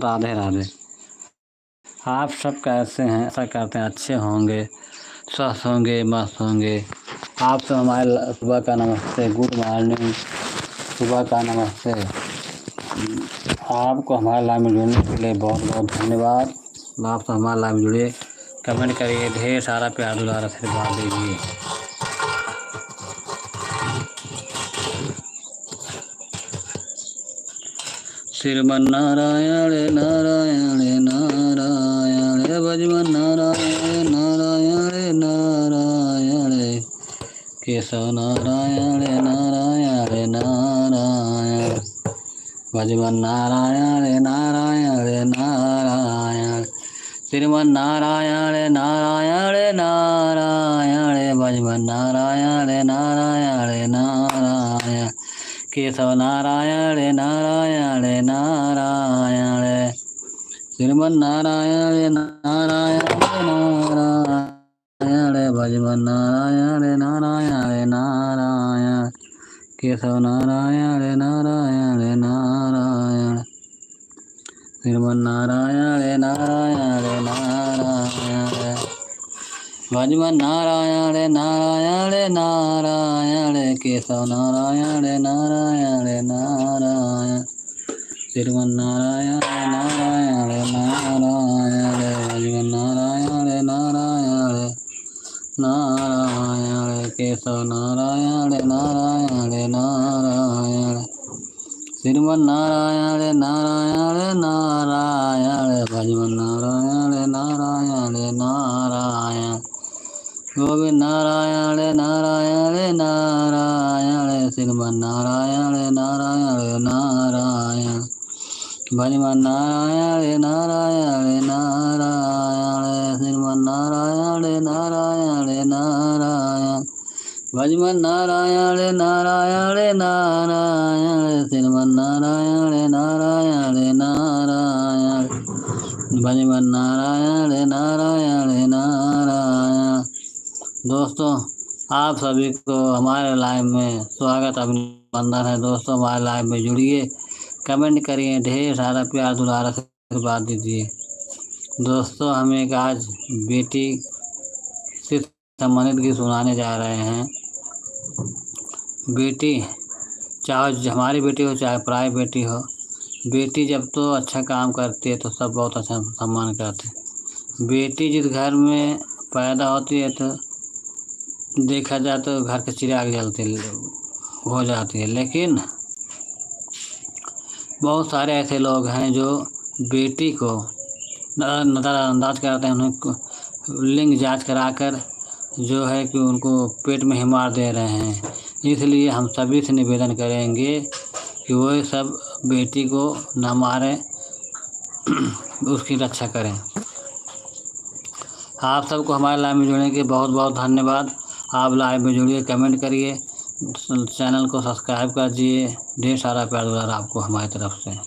राधे राधे। आप सब कैसे हैं? ऐसा करते हैं अच्छे होंगे, स्वस्थ होंगे, मस्त होंगे। आप सब हमारे सुबह का नमस्ते, गुड मॉर्निंग, सुबह का नमस्ते। आपको हमारे लाइव में जुड़ने के लिए बहुत बहुत धन्यवाद। आप सब हमारे लाइव में जुड़िए, कमेंट करिए, ढेर सारा प्यार दुलार आशीर्वाद दीजिए। श्रीमन्नारायण नारायण नारायण, भजमन नारायण नारायण नारायण, केशव नारायण नारायण नारायण, भजमन नारायण नारायण नारायण, श्रीमन्नारायण नारायण नारायण, भजमन नारायण नारायण नारायण, केशव नारायण नारायण नारायण, श्रीमन्नारायण नारायण नारायण, भजमन नारायण नारायण नारायण, केशव नारायण नारायण नारायण, श्रीमन्नारायण नारायण नारायण, भजमन नारायण नारायण नारायण, केशव नारायण नारायण नारायण, श्रीमन्नारायण नारायण नारायण, भजमन नारायण नारायण नारायण, केशव नारायण नारायण नारायण, श्रीमन्नारायण नारायण नारायण, भजमन नारायण नारायण नारायण, गोविंद नारायण नारायण नारायण, श्रीमन्नारायण नारायण नारायण, भजमन नारायण नारायण नारायण, श्रीमन्नारायण नारायण नारायण, भजमन नारायण नारायण नारायण, श्रीमन्नारायण नारायण नारायण, भजमन नारायण नारायण नारायण। दोस्तों, आप सभी को हमारे लाइव में स्वागत अभिनंदन है। दोस्तों, हमारे लाइव में जुड़िए, कमेंट करिए, ढेर सारा प्यार दुलार आशीर्वाद दीजिए। दोस्तों, हम एक आज बेटी से संबंधित गीत सुनाने जा रहे हैं। बेटी, चाहे हमारी बेटी हो चाहे पराई बेटी हो, बेटी जब तो अच्छा काम करती है तो सब बहुत अच्छा सम्मान करते हैं। बेटी जिस घर में पैदा होती है तो देखा जाए तो घर के चिराग जलते हो जाती है, लेकिन बहुत सारे ऐसे लोग हैं जो बेटी को नज़रअंदाज करते हैं। उन्हें लिंग जांच कराकर जो है कि उनको पेट में ही मार दे रहे हैं। इसलिए हम सभी से निवेदन करेंगे कि वो सब बेटी को न मारें, उसकी रक्षा करें। आप सबको हमारे लाइव में जुड़ने के बहुत बहुत धन्यवाद। आप लाइव में जुड़िए, कमेंट करिए, चैनल को सब्सक्राइब कर दीजिए। ढेर सारा प्यार दुलार आपको हमारी तरफ से।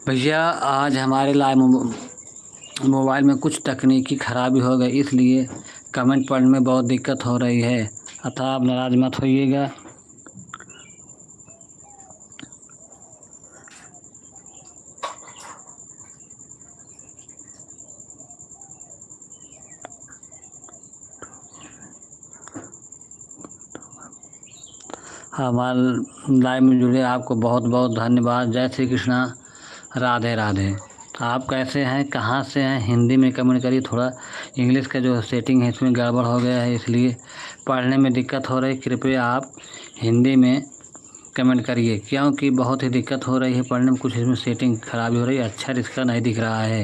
भैया, आज हमारे लाइव मोबाइल में कुछ तकनीकी खराबी हो गई, इसलिए कमेंट पढ़ने में बहुत दिक्कत हो रही है, अतः आप नाराज मत होइएगा। हमारे लाइव में जुड़े आपको बहुत बहुत धन्यवाद। जय श्री कृष्णा, राधे राधे। आप कैसे हैं, कहाँ से हैं? हिंदी में कमेंट करिए। थोड़ा इंग्लिश का जो सेटिंग है इसमें गड़बड़ हो गया है, इसलिए पढ़ने में दिक्कत हो रही। कृपया आप हिंदी में कमेंट करिए, क्योंकि बहुत ही दिक्कत हो रही है पढ़ने में। कुछ इसमें सेटिंग खराबी हो रही है, अक्षर इसका नहीं दिख रहा है।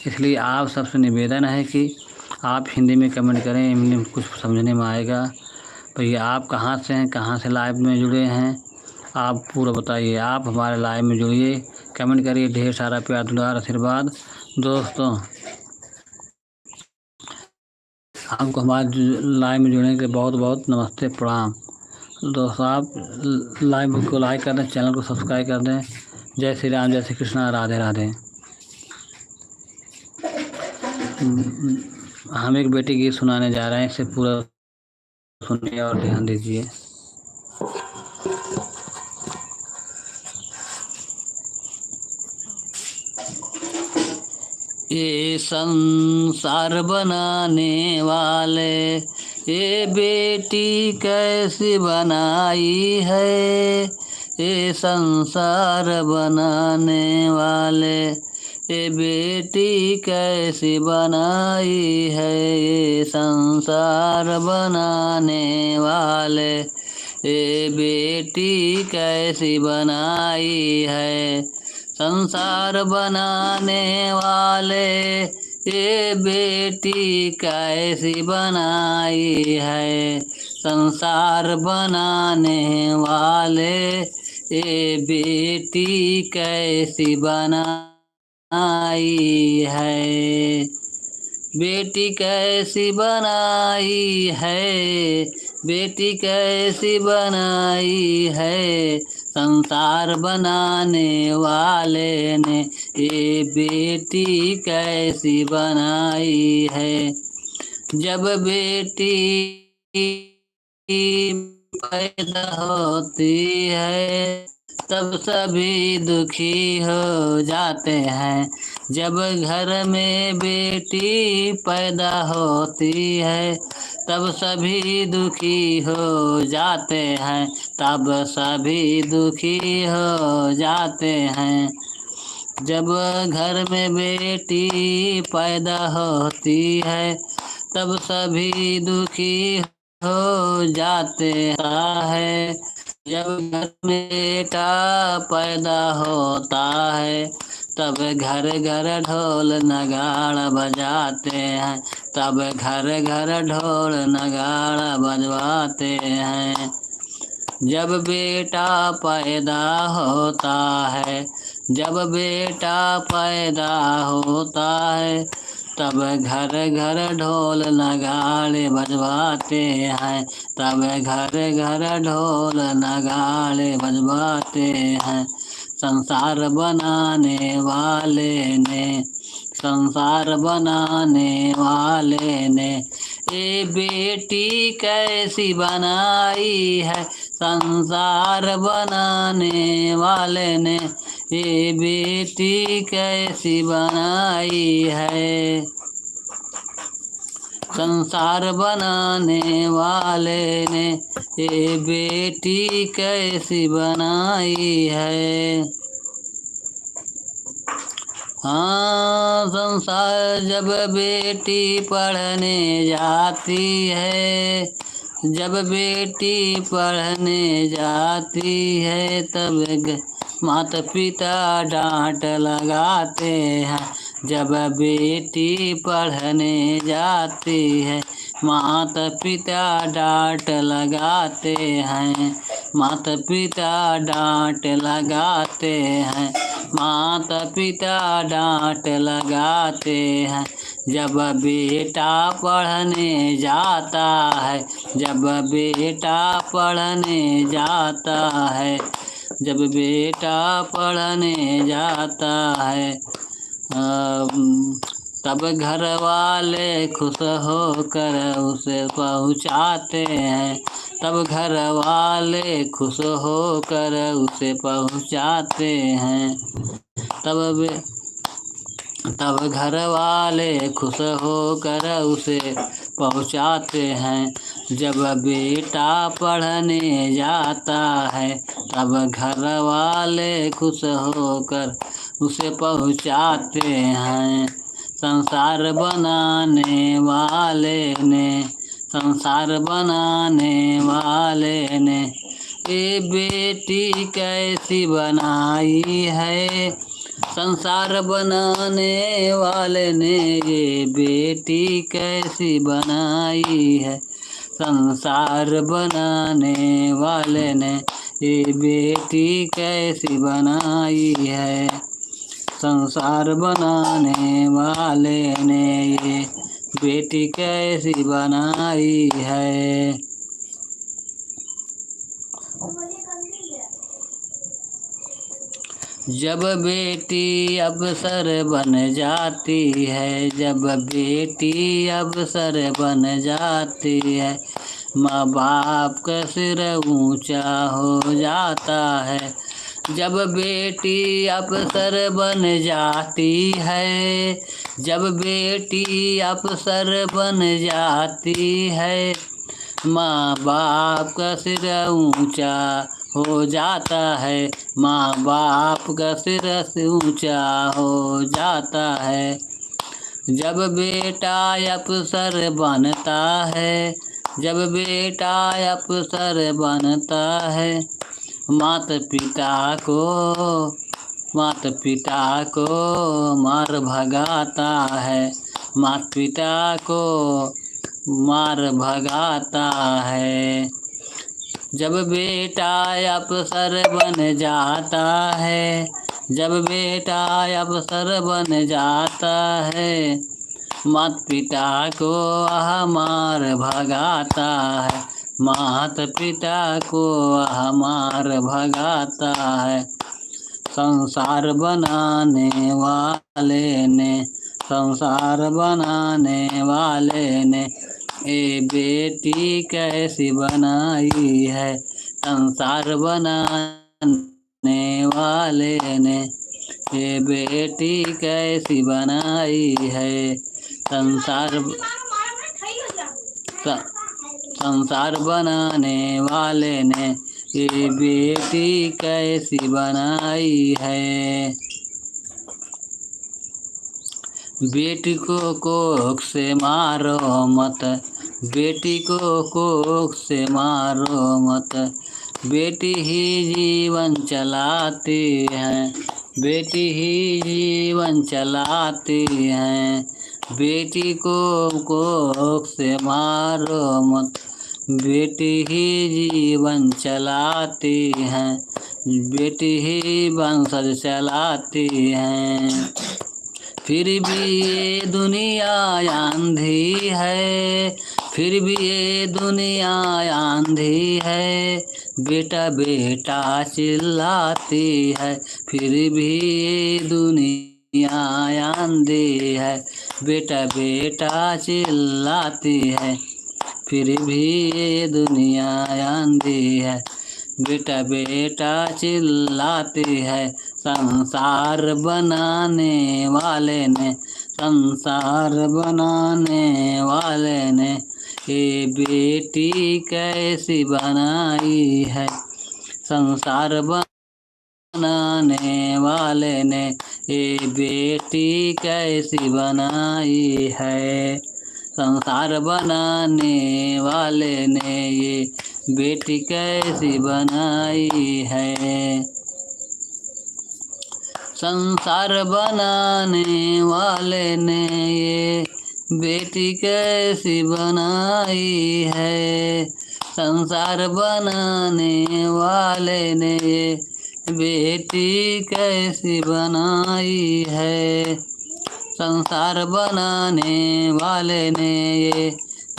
इसलिए आप सबसे निवेदन है कि आप हिंदी में कमेंट करें, हिंदी में कुछ समझने में आएगा। भैया, आप कहाँ से हैं, कहाँ से लाइव में जुड़े हैं, आप पूरा बताइए। आप हमारे लाइव में जुड़िए, कमेंट करिए, ढेर सारा प्यार दुलार आशीर्वाद। दोस्तों, आपको हमारे लाइव में जुड़ने के लिए बहुत बहुत नमस्ते, प्रणाम। दोस्तों, आप लाइव को लाइक कर दें, चैनल को सब्सक्राइब कर दें। जय श्री राम, जय श्री कृष्णा, राधे राधे। हम एक बेटी गीत सुनाने जा रहे हैं, इसे पूरा सुनिए और ध्यान दीजिए। ये संसार बनाने वाले ये बेटी कैसी बनाई है, ये संसार बनाने वाले ये बेटी कैसी बनाई है, ये संसार बनाने वाले ये बेटी कैसी बनाई है। संसार बनाने वाले ये बेटी कैसी बनाई है, संसार बनाने वाले ये बेटी कैसी बनाई है। बेटी कैसी बनाई है, बेटी कैसी बनाई है, संसार बनाने वाले ने ये बेटी कैसी बनाई है। जब बेटी पैदा होती है तब सभी दुखी हो जाते हैं। जब घर में बेटी पैदा होती है तब सभी दुखी हो जाते हैं, तब सभी दुखी हो जाते हैं। जब घर में बेटी पैदा होती है तब सभी दुखी हो जाते हैं। जब घर में बेटा पैदा होता है तब घर घर ढोल नगाड़ा बजाते हैं, तब घर घर ढोल नगाड़ा बजवाते हैं। जब बेटा पैदा होता है, जब बेटा पैदा होता है तब घर घर ढोल नगाड़े बजवाते हैं, तब घर घर ढोल नगाड़े बजवाते हैं। संसार बनाने वाले ने, संसार बनाने वाले ने ये बेटी कैसी बनाई है, संसार बनाने वाले ने ये बेटी कैसी बनाई है। संसार बनाने वाले ने ये बेटी कैसी बनाई है। हाँ, संसार जब बेटी पढ़ने जाती है, जब बेटी पढ़ने जाती है तब माता पिता डांट लगाते हैं। जब बेटी पढ़ने जाती है माता पिता डांट लगाते हैं, माता पिता डांट लगाते हैं, माता पिता डांट लगाते हैं। जब बेटा पढ़ने जाता है, जब बेटा पढ़ने जाता है, जब बेटा पढ़ने जाता है तब घर वाले खुश होकर उसे पहुँचाते हैं, तब घर वाले खुश होकर उसे पहुँचाते हैं। तब घर वाले खुश होकर उसे पहुँचाते हैं। जब बेटा पढ़ने जाता है तब घर वाले खुश होकर उसे पहुँचाते हैं। संसार बनाने वाले ने, संसार बनाने वाले ने ये बेटी कैसी बनाई है, संसार बनाने वाले ने ये बेटी कैसी बनाई है। संसार बनाने वाले ने ये बेटी कैसी बनाई है। संसार बनाने वाले ने ये बेटी कैसी बनाई है। जब बेटी अवसर बन जाती है, जब बेटी अवसर बन जाती है, माँ बाप का सिर ऊंचा हो जाता है। जब बेटी अवसर बन जाती है, जब बेटी अवसर बन जाती है, माँ बाप का सिर ऊंचा हो जाता है, माँ बाप का सिर ऊंचा हो जाता है। जब बेटा अफसर बनता है, जब बेटा अफसर बनता है, माता पिता को मार भगाता है, माता पिता को मार भगाता है। जब बेटा अफसर बन जाता है, जब बेटा अफसर बन जाता है, माता पिता को मार भगाता है, माता पिता को मार भगाता है। संसार बनाने वाले ने, संसार बनाने वाले ने ये बेटी कैसी बनाई है। संसार बनाने वाले ने ये बेटी कैसी बनाई है। संसार बनाने वाले ने ये बेटी कैसी बनाई है। बेटी को कोख से मारो मत, बेटी को कोख से मारो मत, बेटी ही जीवन चलाती है, बेटी ही जीवन चलाती है। बेटी को कोख से मारो मत, बेटी ही जीवन चलाती है, बेटी ही वंशज चलाती है। फिर भी ये दुनिया आंधी है, फिर भी ये दुनिया आंधी है, बेटा बेटा चिल्लाती है। फिर भी ये दुनिया आंधी है, बेटा बेटा चिल्लाती है। फिर भी ये दुनिया आंधी है, बेटा बेटा चिल्लाती है। संसार बनाने वाले ने, संसार बनाने वाले ने ये बेटी कैसी बनाई है। संसार बनाने वाले ने ये बेटी कैसी बनाई है। संसार बनाने वाले ने ये बेटी कैसी बनाई है। संसार बनाने वाले ने ये बेटी कैसी बनाई है। संसार बनाने वाले ने ये बेटी कैसी बनाई है। संसार बनाने वाले ने ये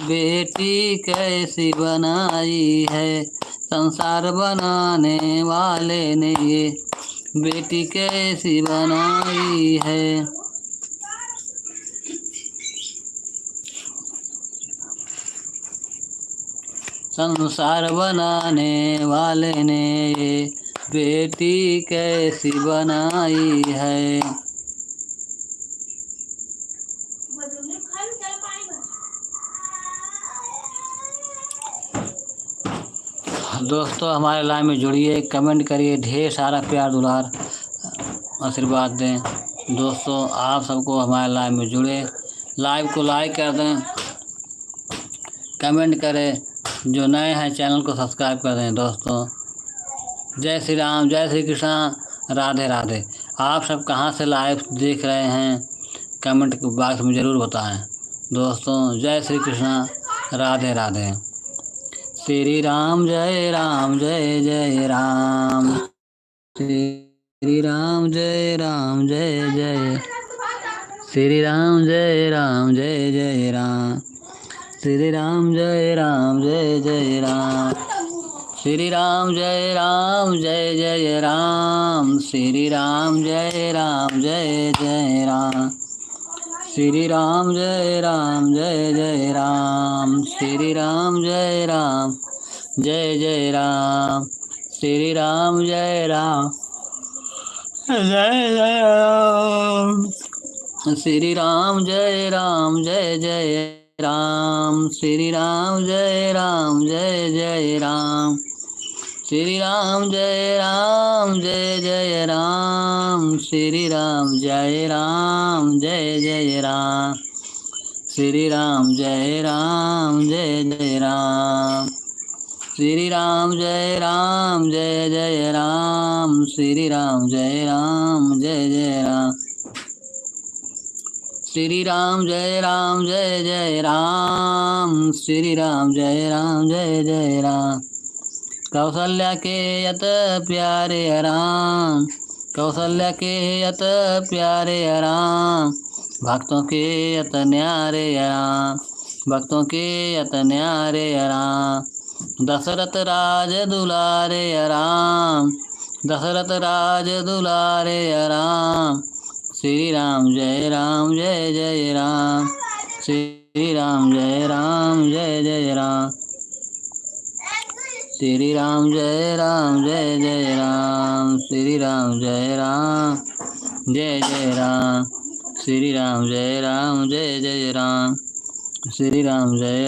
बेटी कैसी बनाई है। संसार बनाने वाले ने ये बेटी कैसी बनाई है। संसार बनाने वाले ने ये बेटी कैसी बनाई है। दोस्तों हमारे लाइव में जुड़िए, कमेंट करिए, ढेर सारा प्यार दुलार आशीर्वाद दें। दोस्तों आप सबको हमारे लाइव में जुड़े, लाइव को लाइक कर दें, कमेंट करें, जो नए हैं चैनल को सब्सक्राइब कर दें। दोस्तों जय श्री राम, जय श्री कृष्णा, राधे राधे। आप सब कहाँ से लाइव देख रहे हैं कमेंट बॉक्स में ज़रूर बताएं। दोस्तों जय श्री कृष्णा, राधे राधे। श्री राम जय जय राम। श्री जय राम जय जय श्री राम जय राम जय जय राम श्री राम जय राम जय जय राम श्री राम जय राम जय जय राम श्री राम जय राम जय जय राम श्री राम जय राम जय जय राम श्री राम जय राम जय जय राम श्री राम जय राम जय जय राम श्री राम जय राम जय जय राम श्री राम जय राम जय जय राम श्री राम जय राम जय जय राम श्री राम जय राम जय जय राम श्री राम जय राम जय जय राम श्री राम जय राम जय जय राम श्री राम जय राम जय जय राम श्री राम जय राम जय जय राम श्री राम जय राम जय जय राम कौशल्या के यत प्यारे राम कौशल्या के यत प्यारे राम भक्तों के यत न्यारे राम भक्तों के यत न्यारे राम दशरथ राज दुलारे राम दशरथ राज दुलारे राम श्री राम जय जय राम श्री राम जय जय राम श्री राम जय जय राम श्री राम जय जय राम श्री राम जय जय राम श्री राम जय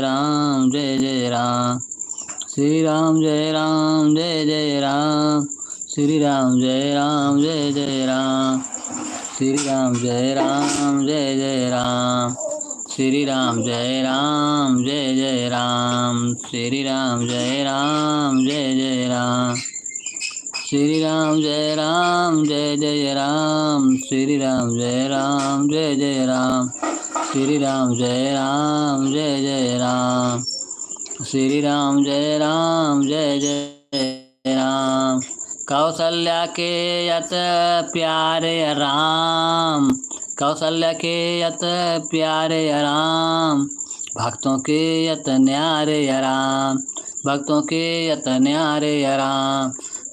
जय राम श्री राम जय जय राम श्री राम जय जय राम श्री राम जय जय राम श्री राम जय जय राम श्री राम जय जय राम श्री राम जय जय राम श्री राम जय जय राम श्री राम जय जय राम श्री राम जय जय राम कौशल्या के यत प्यारे राम कौशल्या के यत प्यारे राम भक्तों के यत न्यारे राम भक्तों के यत न्यारे राम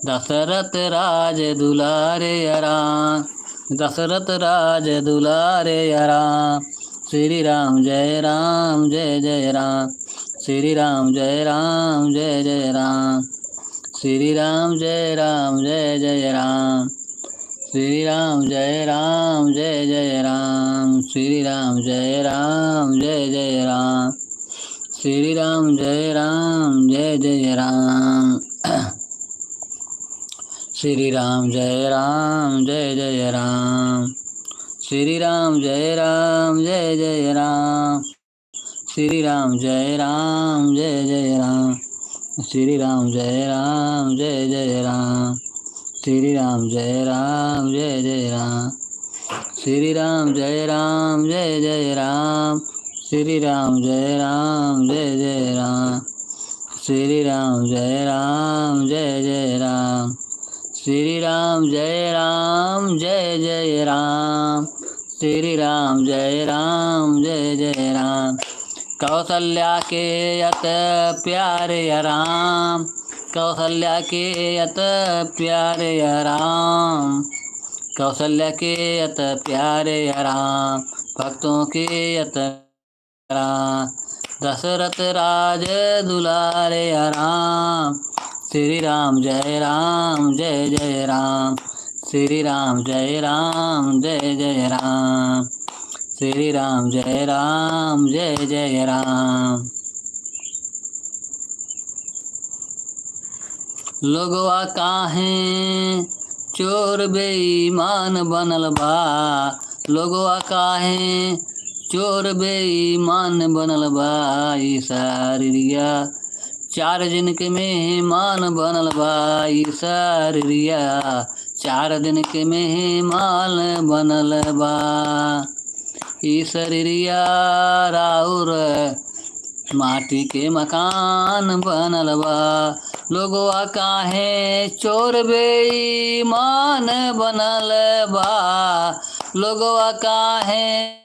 दशरथ राज दुलारे राम दशरथ राज दुलारे राम श्री राम जय जय राम श्री राम जय जय राम श्री राम जय जय राम श्री राम जय जय राम श्री राम जय जय राम श्री राम जय जय राम श्री राम जय जय राम श्री राम जय जय राम श्री राम जय जय राम श्री राम जय जय राम श्री राम जय जय राम श्री राम जय जय राम श्री राम जय जय राम श्री राम जय जय राम श्री राम जय जय राम श्री राम जय जय राम कौशल्या के यत प्यारे राम कौशल्या के यत प्यारे राम कौशल्या के यत प्यारे राम भक्तों के यत राम दशरथ राज दुलारे राम श्री राम जय जय राम श्री राम जय जय राम श्री राम जय जय राम लोगवा काहे चोर बेईमान बनल बा लोगवा काहे चोर बेईमान बनल बा ई सारिया चार दिन के मेहमान बनल बा ई सारिया 4 दिन के मेहमान बनल बा ई शरीरिया राउर माटी के मकान बनल बा लोगवा काहे चोर बेईमान बनल बा, लोगवा काहे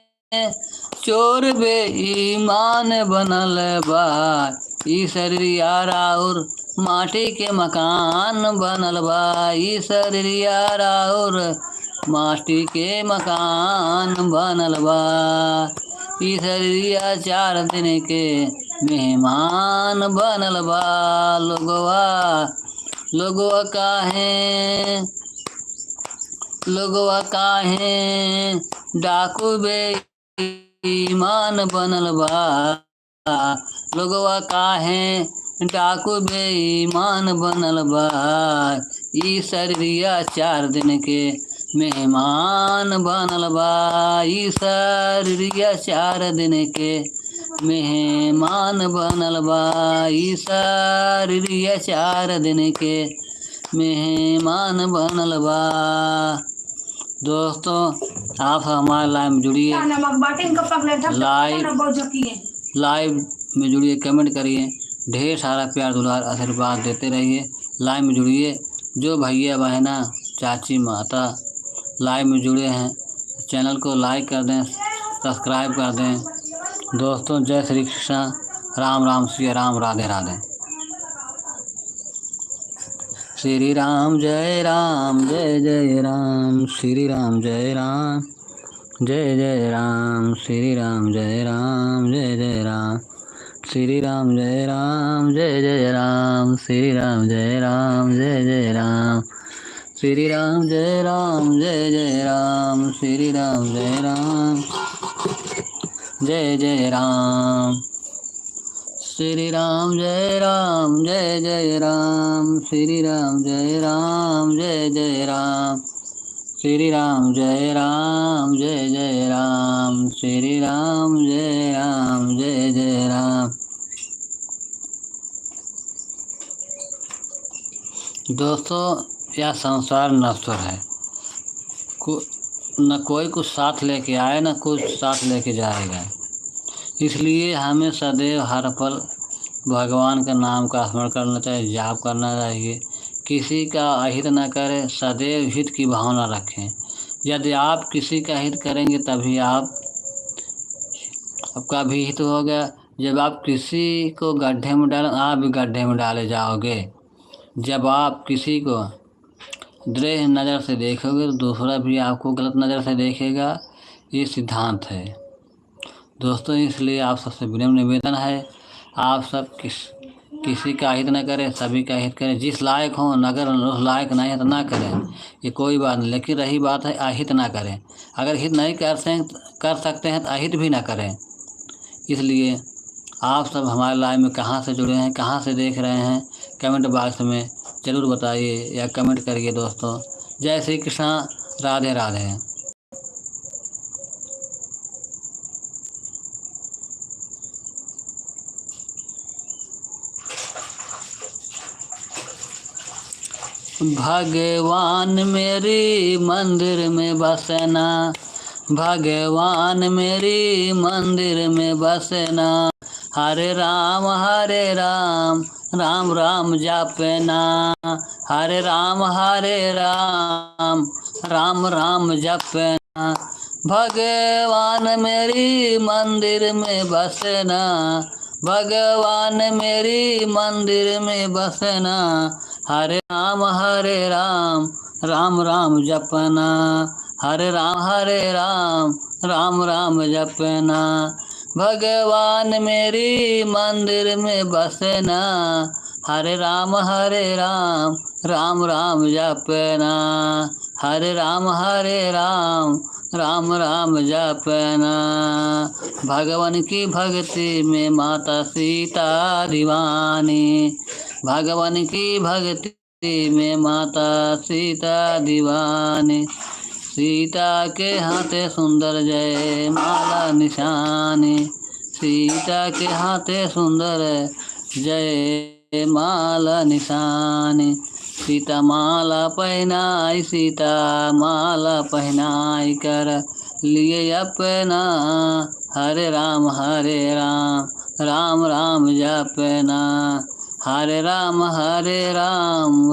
चोर बेईमान बनल बा, ई शरीरिया राउर माटी के मकान बनल बा, ई शरीरिया राउर माटी के मकान बनल बा, ई शरीरिया 4 दिन के मेहमान बनल बा, लोगवा काहे डाकू बेईमान बनल बा, लोगवा काहे डाकू बेईमान बनल बा, ई शरीरिया 4 दिन के मेहमान बनल बा, ई शरीरिया 4 दिन के मेहमान बनल बा, ई शरीरिया 4 दिन के मेहमान बनल बा। दोस्तों आप हमारे लाइव में जुड़िए, लाइव में जुड़िए, कमेंट करिए, ढेर सारा प्यार दुलार आशीर्वाद देते रहिए। लाइव में जुड़िए, जो भैया बहना चाची माता लाइव में जुड़े हैं चैनल को लाइक कर दें, सब्सक्राइब कर दें। दोस्तों जय श्री कृष्ण, राम राम श्री राम, राधे राधे। श्री राम जय जय राम, श्री राम जय राम, जय जय राम, श्री राम जय राम, जय जय राम, श्री राम जय राम, जय जय राम, श्री राम जय राम, जय जय राम, श्री राम जय राम, जय जय राम, श्री राम जय राम, जय जय राम, श्री राम जय राम, जय जय राम, श्री राम जय राम, जय जय राम, श्री राम जय राम, जय जय राम, श्री राम जय राम, जय जय राम। दोस्तों यह संसार नश्वर है, न कोई कुछ साथ लेके आए न कुछ साथ लेके जाएगा, इसलिए हमें सदैव हर पल भगवान का नाम का स्मरण करना चाहिए, जाप करना चाहिए, किसी का अहित न करें, सदैव हित की भावना रखें। यदि आप किसी का हित करेंगे तभी आपका भी हित होगा। जब आप किसी को गड्ढे में डालें आप भी गड्ढे में डाले जाओगे। जब आप किसी को द्वेष नज़र से देखोगे तो दूसरा भी आपको गलत नज़र से देखेगा, ये सिद्धांत है। दोस्तों इसलिए आप सबसे विनम्र निवेदन है, आप सब किसी का हित न करें, सभी का हित करें। जिस लायक हों, अगर उस लायक नहीं है तो ना करें, ये कोई बात नहीं, लेकिन रही बात है अहित ना करें। अगर हित नहीं कर सकते हैं तो अहित भी ना करें। इसलिए आप सब हमारे लाइव में कहाँ से जुड़े हैं, कहाँ से देख रहे हैं, कमेंट बॉक्स में ज़रूर बताइए या कमेंट करिए। दोस्तों जय श्री कृष्ण, राधे राधे। भगवान मेरी मंदिर में बसना, भगवान मेरी मंदिर में बसना, हरे राम राम राम जपना, हरे राम राम राम जपना। भगवान मेरी मंदिर में बसना, भगवान मेरी मंदिर में बसना, हरे राम राम राम जपना, हरे राम राम जपना। भगवान मेरी मंदिर में बसना, हरे राम राम जपना, हरे राम राम जपना। भगवान की भक्ति में माता सीता दीवानी, भगवान की भक्ति में माता सीता दीवानी। सीता के हाथे सुंदर जय माला निशानी, सीता के हाथे सुंदर जय माला निशानी। सीता माला पहनाई, सीता माला पहनाई कर लिए अपना, हरे राम राम राम जपना, हरे राम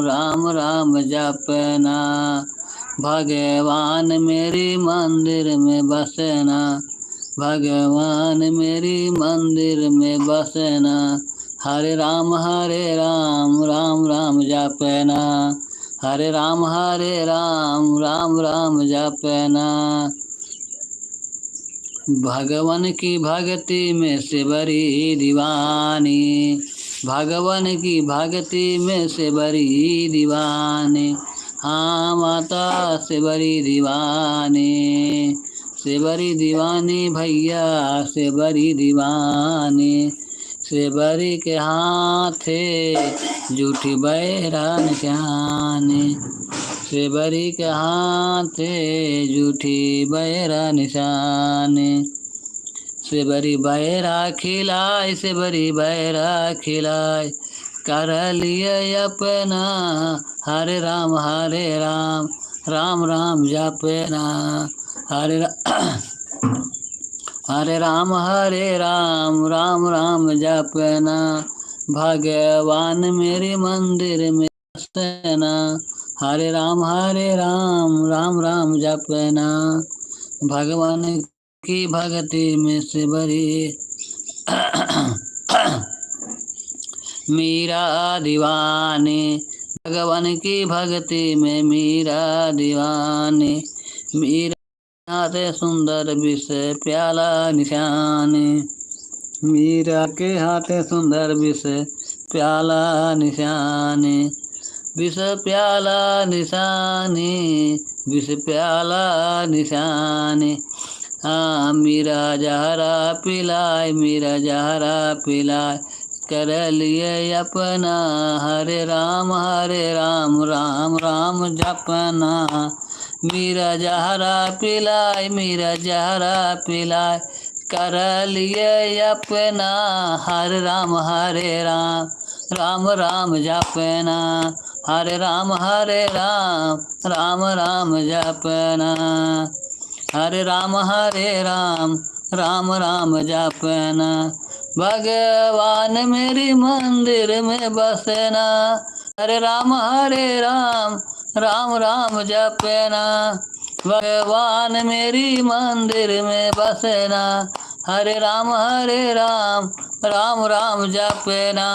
राम राम जपना, भगवान मेरी मंदिर में बसना, भगवान मेरी मंदिर में बसना, हरे राम राम राम जपना, हरे राम राम राम जपना। भगवान की भक्ति में से बड़ी दीवानी, भगवान की भक्ति में से बड़ी दीवानी, हाँ माता से बड़ी दीवानी, से बड़ी दीवानी भैया से बड़ी दीवानी, से बड़ी के हाथे जूठी बैरान निशानी, से बड़ी के हाथे जूठी बैरा निशानी, से बड़ी बैरा खिलाए, से बड़ी बैरा खिलाए, कर लिए अपना, हरे राम राम राम जपना, हरे हरे राम राम राम जपना, भगवान मेरे मंदिर में बसना, हरे राम राम राम जपना, भगवान की भक्ति में से बड़ी मीरा दीवानी, भगवान की भक्ति में मीरा दीवानी, मीरा हाथ सुंदर विष प्याला निशानी, मीरा के हाथ सुंदर विष प्याला निशानी, विष प्याला निशानी, विष प्याला निशानी, हाँ मीरा जहरा पिलाए, मीरा जहरा पिलाए, कर लिए अपना, हरे राम राम राम जपना, मीरा जहरा पिलाए, मीरा जहरा पिलाए, कर लिए अपना, हरे राम राम राम जपना, हरे राम राम राम जपना, हरे राम राम राम जपना, भगवान मेरी मंदिर में बसना, हरे राम राम राम जपना, भगवान मेरी मंदिर में बसना, हरे राम राम राम जपना,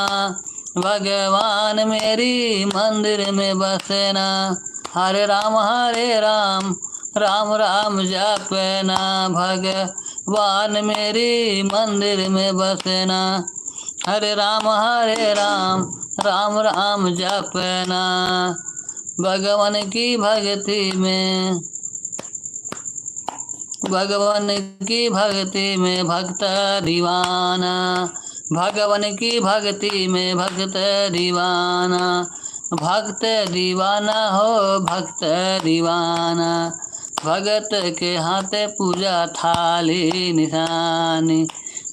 भगवान मेरी मंदिर में बसना, हरे राम राम राम जपना, भगवान मेरी मंदिर में बसना, हरे राम राम राम जपना, भगवान की भक्ति में, भगवान की भक्ति में भक्त दीवाना, भगवान की भक्ति में भक्त दीवाना, भक्त दीवाना हो भक्त दीवाना, भगत के हाथ पूजा थाली निशानी,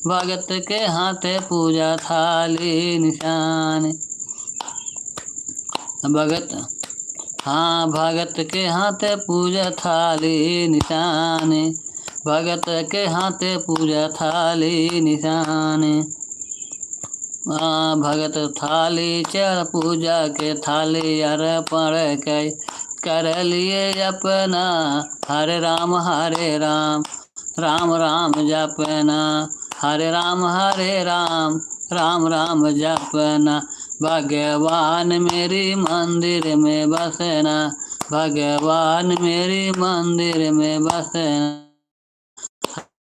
भगत के हाथ पूजा थाली निशानी, भगत हाँ भगत के हाथ पूजा थाली निशानी, भगत के हाथ पूजा थाली निशानी, भगत थाली चढ़ पूजा के थाली अर्पण कर लिए अपना, हरे राम राम राम जपना, हरे राम राम राम जपना, भगवान मेरी मंदिर में बसना, भगवान मेरी मंदिर में बसना,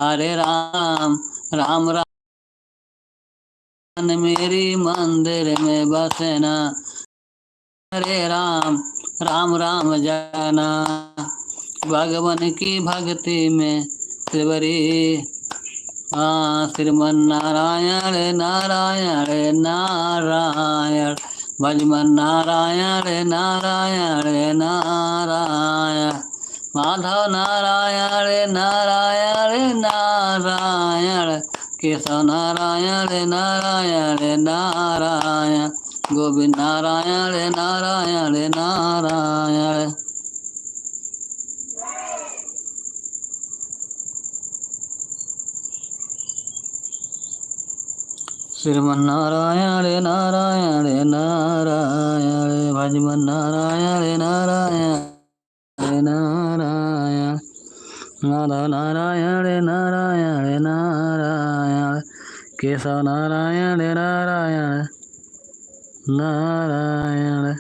हरे राम राम मेरी मंदिर में बसना, हरे राम राम जाना, भगवान की भक्ति में त्रिवरी, श्रीमन नारायण नारायण नारायण, भजमन नारायण नारायण नारायण, माधव नारायण नारायण नारायण, केशव नारायण नारायण नारायण, गोविंद नारायण नारायण नारायण। श्रीमन्नारायण नारायण नारायण भजमन नारायण नारायण नारायण माधव नारायण नारायण नारायण केशव नारायण नारायण नारायण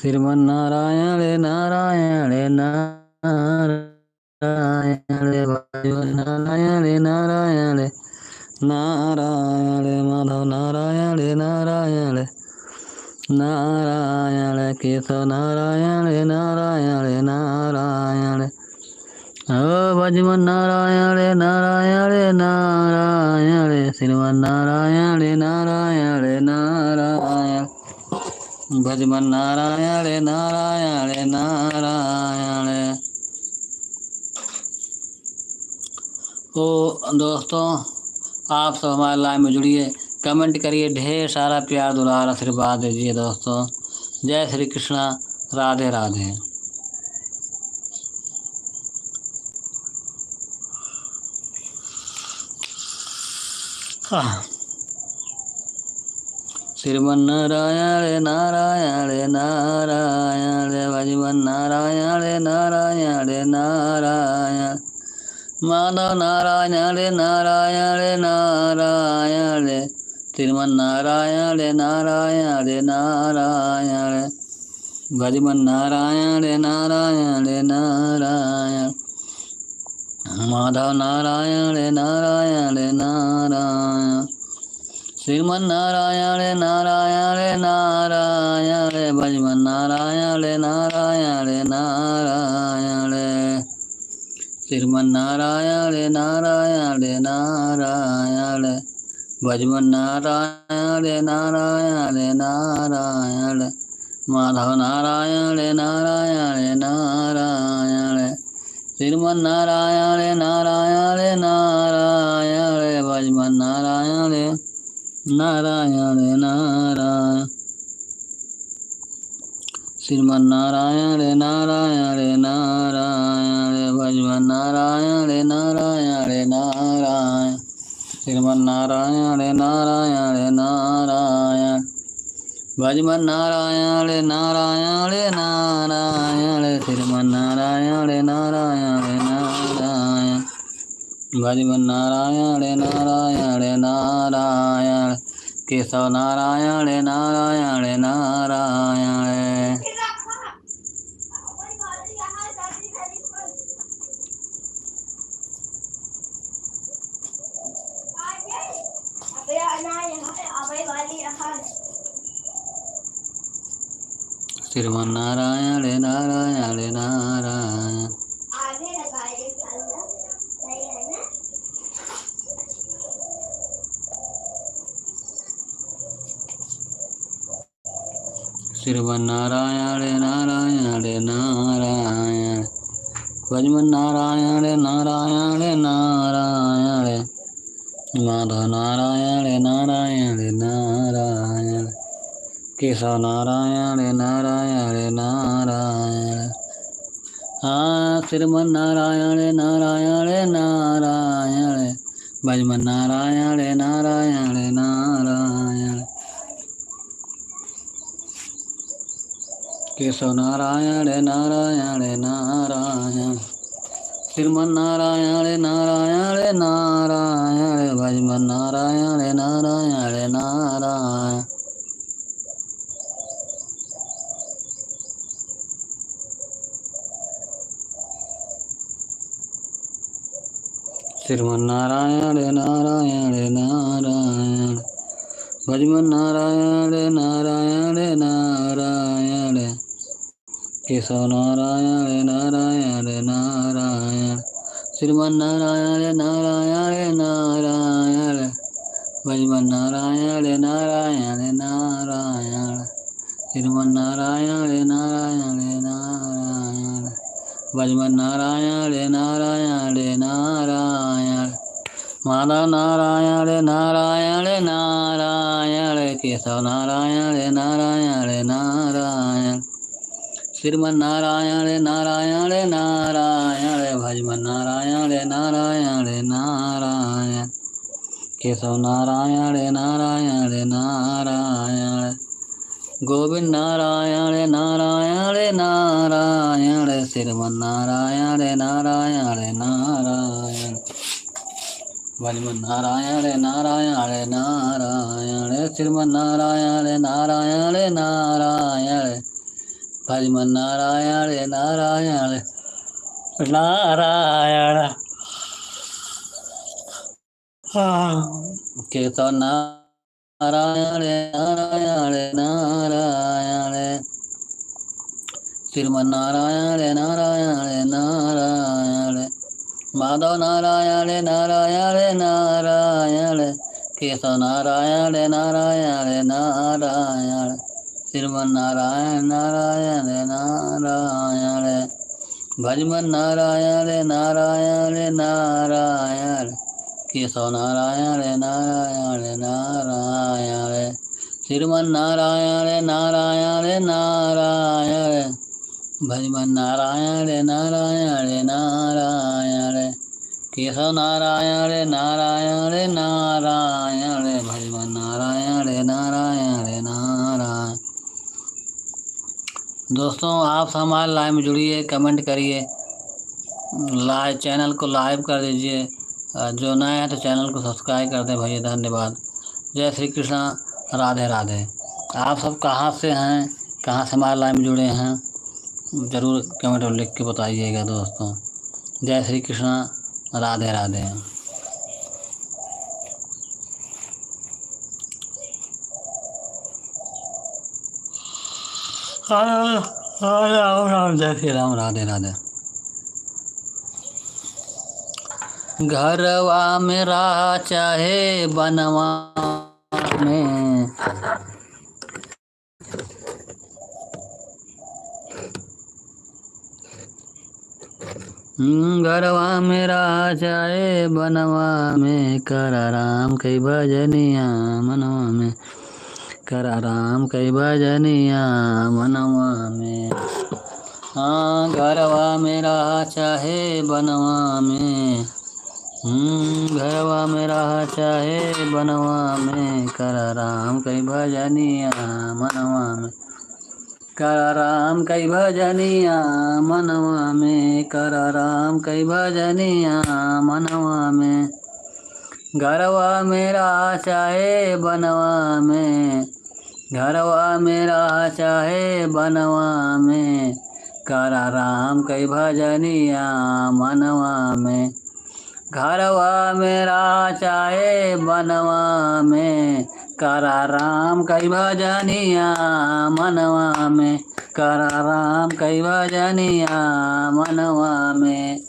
श्रीमन्नारायण नारायण नारायण नारायण नारायण नारायण माधव नारायण नारायण नारायण केशव नारायण नारायण नारायण भजमन नारायण नारायण नारायण श्रीमन्नारायण नारायण नारायण भजमन नारायण नारायण नारायण। तो दोस्तों आप सब हमारे लाइव में जुड़िए, कमेंट करिए, ढेर सारा प्यार दुलार आशीर्वाद दीजिए दोस्तों। जय श्री कृष्णा, राधे राधे। श्रीमन्नारायण नारायण नारायण भजमन नारायण नारायण नारायण माधव नारायण नारायण नारायण श्रीमन्नारायण नारायण नारायण भजमन नारायण नारायण नारायण माधव नारायण नारायण नारायण श्रीमन्नारायण नारायण नारायण भजमन नारायण नारायण नारायण श्रीमन्नारायण नारायण नारायण भजमन नारायण नारायण नारायण माधव नारायण नारायण नारायण श्रीमन्नारायण नारायण नारायण भजमन नारायण नारायण नारायण श्रीमन्नारायण नारायण नारायण भजमन नारायण नारायण नारायण श्रीमन्नारायण नारायण नारायण भजमन नारायण नारायण नारायण श्रीमन्नारायण नारायण नारायण भजमन नारायण नारायण नारायण केशव नारायण नारायण नारायण। श्रीमन्नारायण नारायण नारायण श्रीमन्नारायण नारायण नारायण भजमन नारायण नारायण नारायण माधव नारायण नारायण नारायण केशव नारायण नारायण नारायण श्रीमन्नारायण नारायण नारायण भजमन नारायण नारायण नारायण केशव नारायण नारायण नारायण श्रीमन्नारायण नारायण नारायण भजमन नारायण नारायण नारायण श्रीमन्नारायण नारायण नारायण भजमन नारायण नारायण नारायण केशव नारायण नारायण नारायण श्रीमन्नारायण नारायण नारायण भजमन नारायण नारायण नारायण श्रीमन्नारायण नारायण नारायण भजमन नारायण नारायण नारायण माधव नारायण नारायण नारायण केशव नारायण नारायण नारायण श्रीमन्नारायण नारायण नारायण भजमन नारायण नारायण नारायण केशव नारायण नारायण नारायण गोविंद नारायण नारायण नारायण श्रीमन्नारायण नारायण नारायण भजमन नारायण नारायण नारायण श्रीमन्नारायण नारायण नारायण भजमन नारायण नारायण नारायण केशव नारायण नारायण नारायण श्रीमन्नारायण नारायण नारायण माधव नारायण नारायण नारायण केशव नारायण नारायण नारायण श्रीमन्नारायण नारायण नारायण भजमन नारायण नारायण नारायण केशव नारायण नारायण नारायण श्रीमन्नारायण नारायण नारायण भजमन नारायण नारायण नारायण केशव नारायण नारायण नारायण भजमन नारायण नारायण नारायण। दोस्तों आप हमारे लाइव में जुड़िए, कमेंट करिए, लाइव चैनल को लाइव कर दीजिए, जो नए हैं तो चैनल को सब्सक्राइब कर दें भैया। धन्यवाद। जय श्री कृष्णा, राधे राधे। आप सब कहाँ से हैं, कहाँ से हमारे लाइव में जुड़े हैं, ज़रूर कमेंट में लिख के बताइएगा दोस्तों। जय श्री कृष्णा, राधे राधे। जय श्री राम, राधे राधे। घरवा मेरा चाहे बनवा में, घरवा मेरा चाहे बनवा में, कर राम कई भजनिया मनवा में, कर राम कई भजनिया मनवा में। हाँ घरवा मेरा चाहे बनवा में, घरवा मेरा चाहे बनवा में, कर राम कई भजनिया मनवा में, कर राम कई भजनिया मनवा में, कर राम कई भजनिया मनवा में। घरवा मेरा चाहे बनवा में, घरवा मेरा चाहे बनवा में, कर राम कई भजनिया मनवा में। घरवा मेरा चाहे बनवा में, कर राम कई भजनिया मनवा में, कर राम कई भजनिया मनवा में।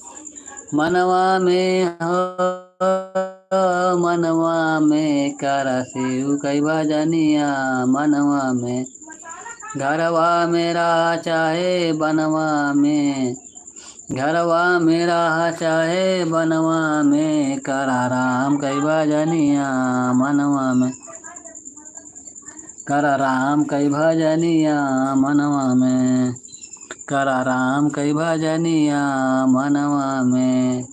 मनवा में हो मनवा में, कर शिव कई भजनिया मनवा में। घरवा मेरा चाहे बनवा में, घरवा मेरा चाहे बनवा में, कर राम कई भजनिया मनवा में, कर राम कई भजनिया मनवा में, कर राम कई भजनिया मनवा में।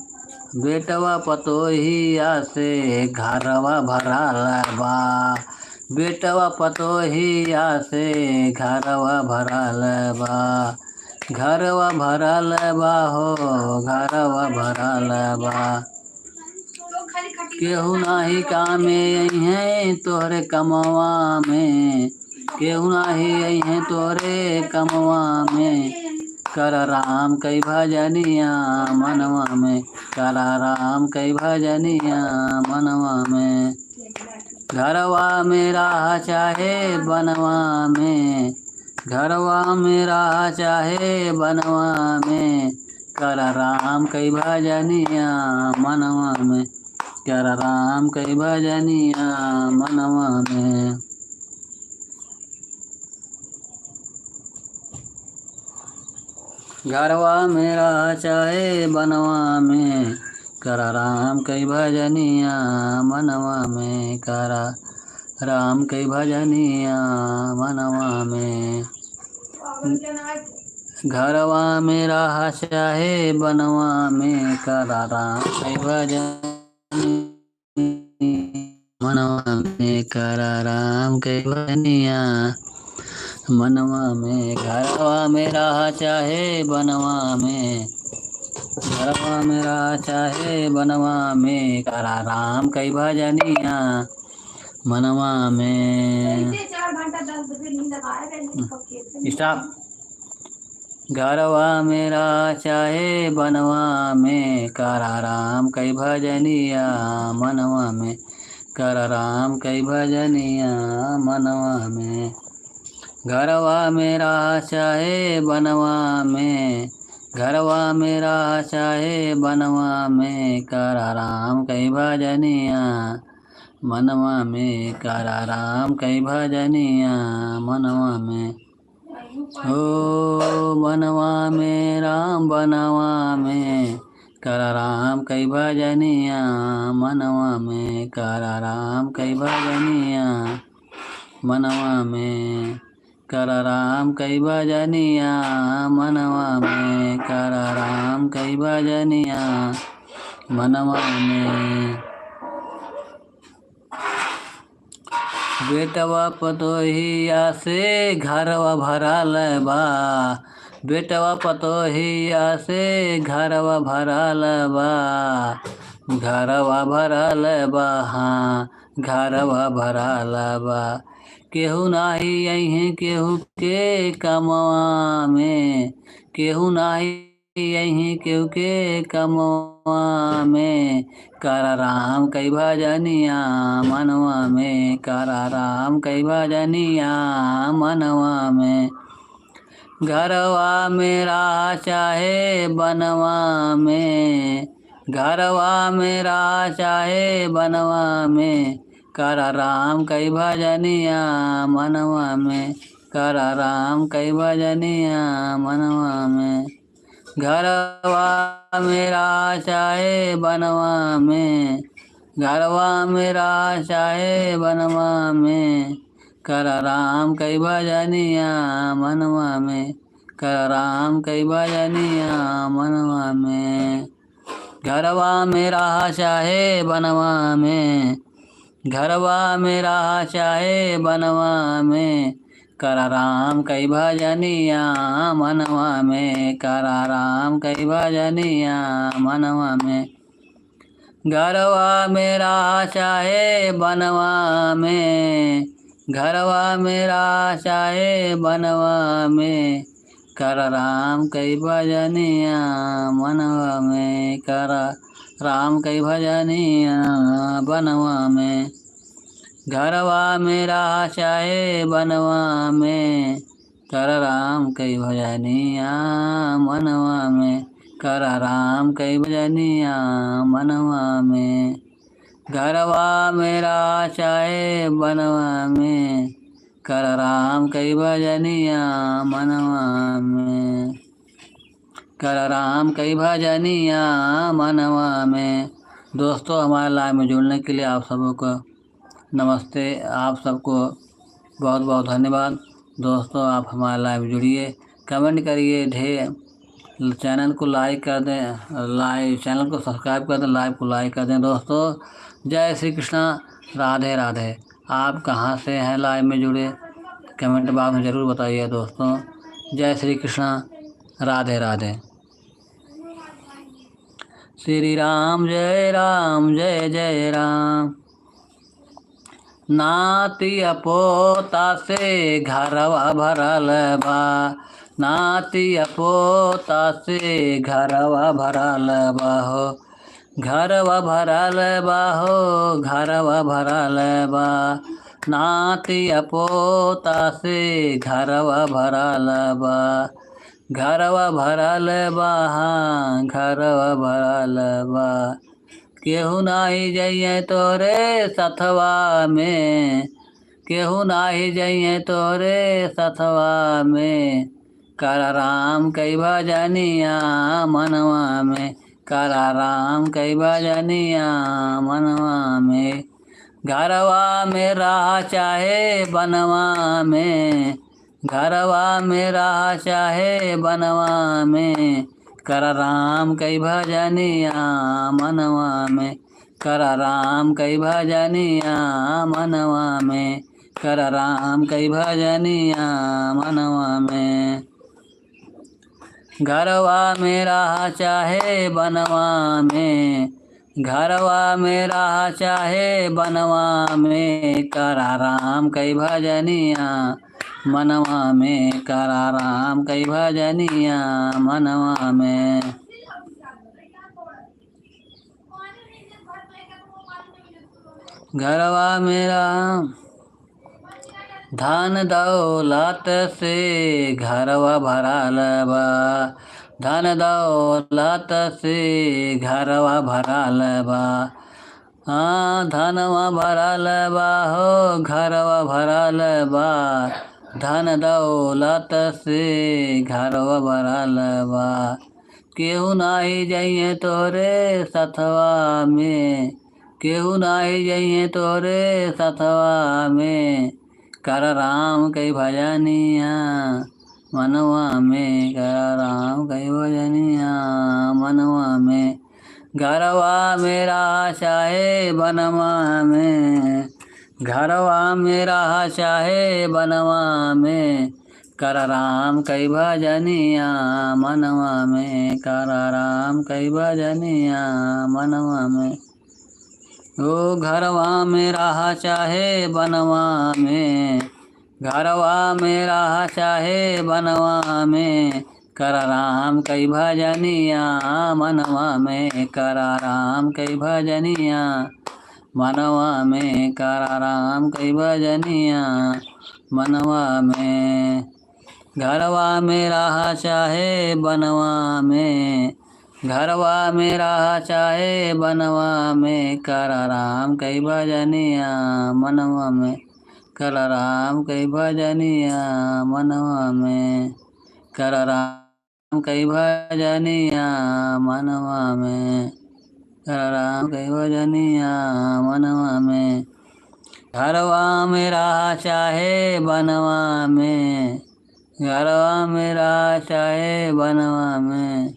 बेटवा पतोहिया से घरवा भराल बा, बेटवा पतोहिया से घरवा भराल बा, घरवा भराल बा हो घरवा भराल बा। केहू नाही कामे अइहें तोहरे कमवा में, केहू नाही अइहें तोहरे कमवा में, कर राम कई भजनिया मनवा में, कर राम कई भजनिया मनवा में। घरवा मेरा चाहे बनवा में, घरवा मेरा चाहे बनवा में, कर राम कई भजनिया मनवा में, कर राम कई भजनिया मनवा में। घरवा मेरा चाहे बनवा में, कर राम कई भजनिया मनवा में, कर राम कई भजनिया मनवा में। घरवा में रहा चाहे बनवा में करा राम कई भजन मनवा में करा राम कई भजनिया मनवा में घरवा में रहा चाहे बनवा में घरवा में रहा चाहे बनवा में करा राम कई भजनिया मनवा में स्टॉप घरवा मेरा चाहे बनवा में करा राम कई भजनिया मनवा में करा राम कई भजनिया मनवा में घरवा मेरा चाहे बनवा में घरवा मेरा चाहे बनवा में करा राम कई भजनिया मनवा में करा राम कई भजनिया मनवा में ओ बनवा में राम बनवा में करा राम कई भजनिया मनवा में करा राम कई भजनिया मनवा में करा राम कई भजनिया मनवा में करा राम कई भजनिया मनवा में बेटवा पतोहिया से घरवा भरल बा बेटवा पतोहिया से घरवा भरल बा घरवा भरल बा हाँ घरवा भरल बा केहू नाही यही केहू के कमवा में केहू नाही यही केहू के कमवा में करा राम कई भजनिया मनवा में करा राम कई भजनिया मनवा में घरवा मेरा चाहे बनवा में घरवा मेरा चाहे बनवा में करा राम कई भजनिया मनवा में करा राम कई भजनिया मनवा में घरवा मेरा चाहे बनवा में घरवा मेरा चाहे बनवा में करा राम कई भजनिया मनवा में करा राम कई भजनिया मनवा में घरवा मेरा चाहे बनवा में घरवा मेरा चाहे बनवा में करा राम कई भजनिया मनवा में करा राम कई भजनिया मनवा में घरवा मेरा चाहे बनवा में घरवा मेरा चाहे बनवा में करा राम कई भजनिया मनवा में करा राम कई भजनिया बनवा में घरवा मेरा चाहे बनवा में करा राम कई भजनिया मनवा में करा राम कई भजनिया मनवा में घरवा मेरा चाहे बनवा में करा राम कई भजनिया मनवा में करा राम कई भजनिया मनवा में। दोस्तों हमारे लाइव में जुड़ने के लिए आप सबको नमस्ते। आप सबको बहुत बहुत धन्यवाद। दोस्तों आप हमारे लाइव जुड़िए, कमेंट करिए ढेर, चैनल को लाइक कर दें, चैनल को सब्सक्राइब कर दें, लाइव को लाइक कर दें। दोस्तों जय श्री कृष्णा, राधे राधे। आप कहाँ से हैं लाइव में जुड़े, कमेंट बॉक्स में ज़रूर बताइए। दोस्तों जय श्री कृष्णा, राधे राधे। श्री राम जय जय राम। नातिया पोता से घरवा भरल बा, नातिया पोता से घरवा भरल बा हो, घरवा भरल बा हो, घरवा भरल बा। नातिया पोता से घरवा भरल बा, घरवा भरल बा हाँ घरवा भरल बा। केहू नाही जइए तोरे सथवा में, केहू नाही जइए तोरे सथवा में, करा राम कई भजनिया मनवा में, करा राम कई भजनिया मनवा में। घरवा में रहा चाहे बनवा में, घरवा में रहा चाहे बनवा में, कर राम कई भजनिया मनवा में, कर राम कई भजनिया मनवा में, कर राम कई भजनिया मनवा में। घरवा में रहा चाहे बनवा में, घरवा में रहा चाहे बनवा में, करा राम कई भजनिया मनवा में, करा राम कई भजनिया मनवा में। घरवा में रहा धन दौलत से घरवा भराल बा, धन दौलत से घरवा भराल बा, हाँ धनवा भराल बा हो घरवा भराल बा, धन दौलत से घरवा भराल बा। केहू नाही जाइए तोरे सथवा में, केहू नाही जाइए तोरे सथवा में, कर राम कई भजनिया मनवा में, कर राम कई भजनिया मनवा में। घरवा मेरा चाहे बनवा में, घरवा मेरा चाहे बनवा में, कर राम कई भजनिया मनवा में, कर राम कई भजनिया मनवा में। ओ घरवा में रहा चाहे बनवा में, घरवा में रहा चाहे बनवा में, कर राम कई भजनिया मनवा में, कर राम कई भजनिया मनवा में, कर राम कई भजनिया मनवा में। घरवा में रहा चाहे बनवा में, घरवा में रहा चाहे बनवा में, कर राम कई भजनिया मनवा में, कर राम कई भजनिया मनवा में, कर राम कई भजनिया मनवा में, कर राम कई भजनिया मनवा में। घरवा में रहा चाहे बनवा में, घरवा में रहा चाहे बनवा में,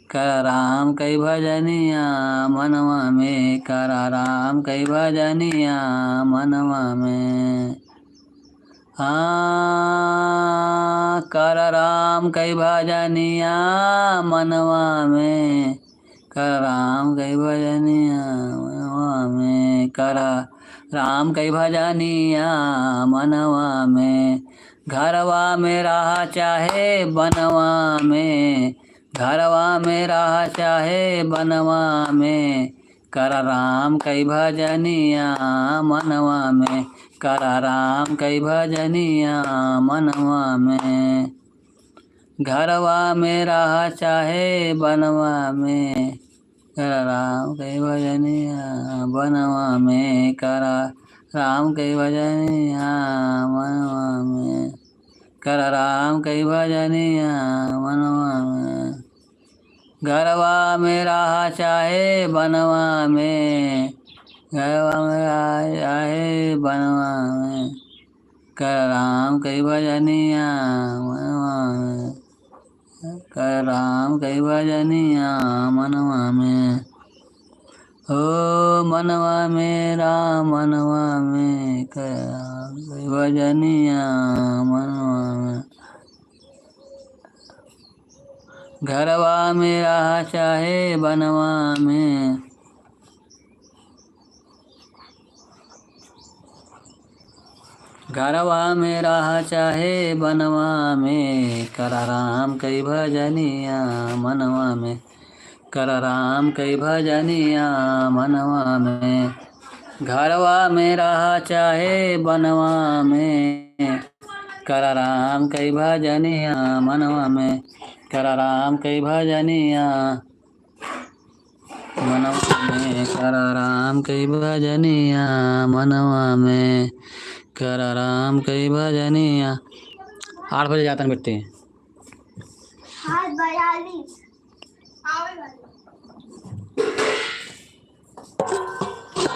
कर राम कई भजनिया मनवा में, कर राम कई भजनिया मनवा में। हाँ कर राम कई भजनिया मनवा में, कर राम कई भजनिया मनवा में, कर राम कई भजनिया मनवा में। घरवा में रहा चाहे बनवा में, घरवा में रहा चाहे बनवा में, कर राम कई भजनिया मनवा में, कर राम कई भजनिया मनवा में। घरवा में रहा चाहे बनवा में, कर राम कई भजनिया बनवा में, कर राम कई भजनिया मनवा में, कर राम कई भजनिया मनवा में। घरवा में रहा चाहे बनवा में, घरवा में रहा चाहे बनवा में, कर राम कई भजनिया मनवा में, कर राम कई भजनिया मनवा में। ओ मनवा में राम मनवा में, कर राम कई भजनिया मनवा में। घरवा में रहा चाहे बनवा में, घरवा में रहा चाहे बनवा में, कर राम कई भजनिया मनवा में, कर राम कई भजनिया मनवा में। घरवा में रहा चाहे बनवा में, कर राम कई भजनिया मनवा में, कर राम कई भजनिया मनवा में, कर राम कई भजनिया मनवा में, कर राम कई भजनिया। 8 बजे जाता है बेटे।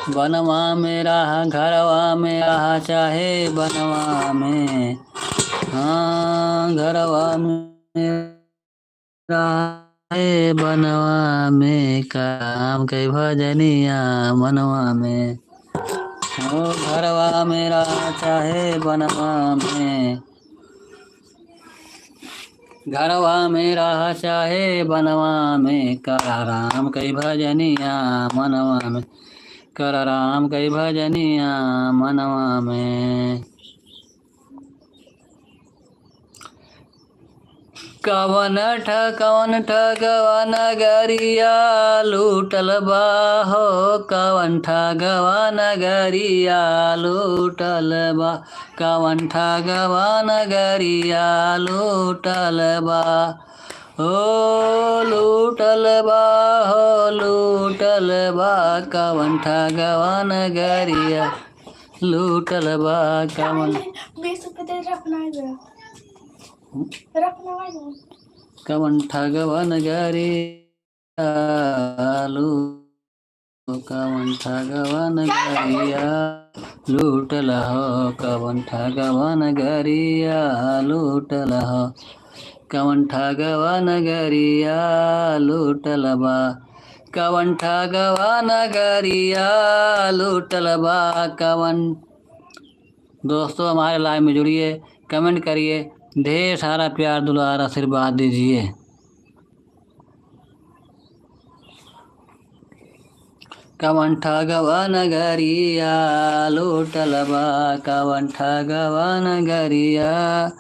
बनवा में रहा घरवा में रहा चाहे बनवा में, हाँ घरवा मेरा है बनवा में, काम के भजनिया मनवा में। ओ घरवा मेरा चाहे बनवा में, घरवा मेरा चाहे बनवा में, कर राम कई भजनिया मनवा में, कर राम कई भजनिया मनवा में। कवन ठगवा नगरिया लूटल बा हो, कवन ठगवा नगरिया लूटल बा, कवन ठगवा नगरिया लूटल बा। ओ लूटल बा हो लूटल बा, कवन ठगवा नगरिया लूटल बा, कवन कवन ठगवा नगरिया कवन ठगवा नगरिया लूटल हो, कवन ठगवा नगरिया लूटल हो, कवन ठगवा नगरिया लूटल बा, कवन ठगवा नगरिया लूटल बा, कवन। दोस्तों हमारे लाइव में जुड़िए, कमेंट करिए, ढेर सारा प्यार दुलार आशीर्वाद दीजिए। कवन ठगवा नगरिया लूटल बा, कवन ठगवा नगरिया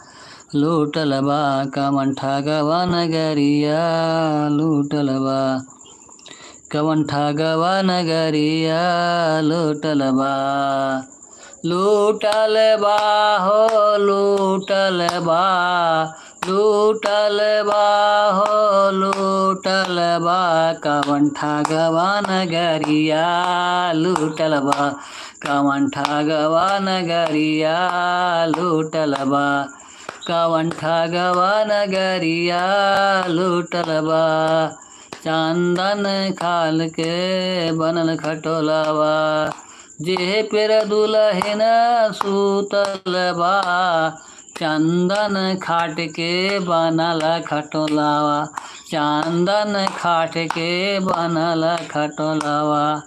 लूटल बा, कवन ठगवा नगरिया लूटल बा, कवन ठगवा नगरिया लूटल बा। लूटल बा हो लूटल बा, लूटल बा हो लूटल बा, कवन ठगवा नगरिया लूटल बा, कवन ठगवा नगरिया लूटल बा, कवन ठगवा नगरिया लूटल बा। चंदन खाल के बनल खटोलावा, जे पेर दुलहिन सूतल बा, चंदन खाट के बनल खटोलावा, चंदन खाट के बनल खटोलावा,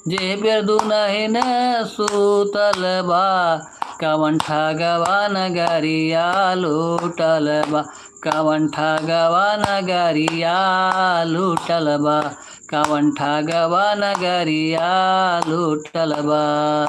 जे पेर दुलहिन सूतल बा, कवन ठगवा नगरिया लूटल बा, कवन ठगवा नगरिया लूटल बा, कवन ठगवा नगरिया लूटल बा।